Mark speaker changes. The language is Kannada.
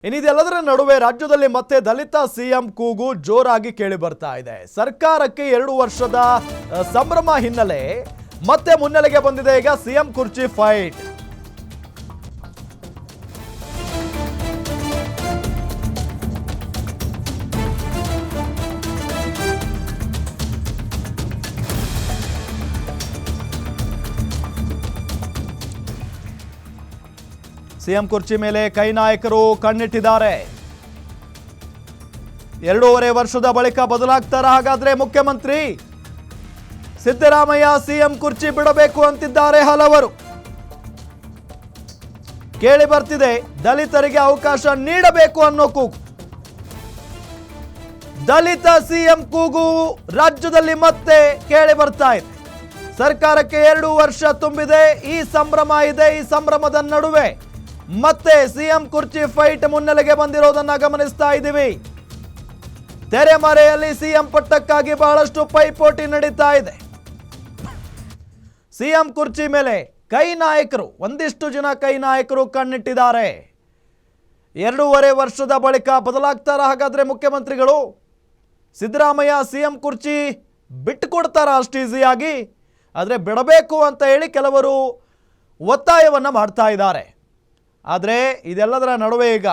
Speaker 1: ಇನ್ನಿದೆಲ್ಲದರ ನಡುವೆ ರಾಜ್ಯದಲ್ಲಿ ಮತ್ತೆ ದಲಿತ ಸಿಎಂ ಕೂಗು ಜೋರಾಗಿ ಕೇಳಿ ಬರ್ತಾ ಇದೆ. ಸರ್ಕಾರಕ್ಕೆ 2 ವರ್ಷದ ಸಂಭ್ರಮ ಹಿನ್ನೆಲೆ ಮತ್ತೆ ಮುನ್ನೆಲೆಗೆ ಬಂದಿದೆ ಈಗ ಸಿಎಂ ಕುರ್ಚಿ ಫೈಟ್. ಸಿಎಂ ಕುರ್ಚಿ ಮೇಲೆ ಕೈ ನಾಯಕರು ಕಣ್ಣಿಟ್ಟಿದ್ದಾರೆ. 2.5 ವರ್ಷದ ಬಳಿಕ ಬದಲಾಗ್ತಾರ ಹಾಗಾದ್ರೆ ಮುಖ್ಯಮಂತ್ರಿ? ಸಿದ್ದರಾಮಯ್ಯ ಸಿಎಂ ಕುರ್ಚಿ ಬಿಡಬೇಕು ಅಂತಿದ್ದಾರೆ ಹಲವರು. ಕೇಳಿ ಬರ್ತಿದೆ ದಲಿತರಿಗೆ ಅವಕಾಶ ನೀಡಬೇಕು ಅನ್ನೋ ಕೂಗು. ದಲಿತ ಸಿಎಂ ಕೂಗು ರಾಜ್ಯದಲ್ಲಿ ಮತ್ತೆ ಕೇಳಿ ಬರ್ತಾ ಇದೆ. ಸರ್ಕಾರಕ್ಕೆ 2 ವರ್ಷ ತುಂಬಿದೆ, ಈ ಸಂಭ್ರಮ ಇದೆ. ಈ ಸಂಭ್ರಮದ ನಡುವೆ ಮತ್ತೆ ಸಿಎಂ ಕುರ್ಚಿ ಫೈಟ್ ಮುನ್ನೆಲೆಗೆ ಬಂದಿರೋದನ್ನ ಗಮನಿಸ್ತಾ ಇದ್ದೀವಿ. ತೆರೆಮರೆಯಲ್ಲಿ ಸಿಎಂ ಪಟ್ಟಕ್ಕಾಗಿ ಬಹಳಷ್ಟು ಪೈಪೋಟಿ ನಡೀತಾ ಇದೆ. ಸಿಎಂ ಕುರ್ಚಿ ಮೇಲೆ ಕೈ ನಾಯಕರು, ಒಂದಿಷ್ಟು ಜನ ಕೈ ನಾಯಕರು ಕಣ್ಣಿಟ್ಟಿದ್ದಾರೆ. 2.5 ವರ್ಷದ ಬಳಿಕ ಬದಲಾಗ್ತಾರ ಹಾಗಾದ್ರೆ ಮುಖ್ಯಮಂತ್ರಿಗಳು? ಸಿದ್ದರಾಮಯ್ಯ ಸಿಎಂ ಕುರ್ಚಿ ಬಿಟ್ಟುಕೊಡ್ತಾರ ಅಷ್ಟು ಈಸಿಯಾಗಿ? ಆದರೆ ಬಿಡಬೇಕು ಅಂತ ಹೇಳಿ ಕೆಲವರು ಒತ್ತಾಯವನ್ನ ಮಾಡ್ತಾ ಇದ್ದಾರೆ. ಆದರೆ ಇದೆಲ್ಲದರ ನಡುವೆ ಈಗ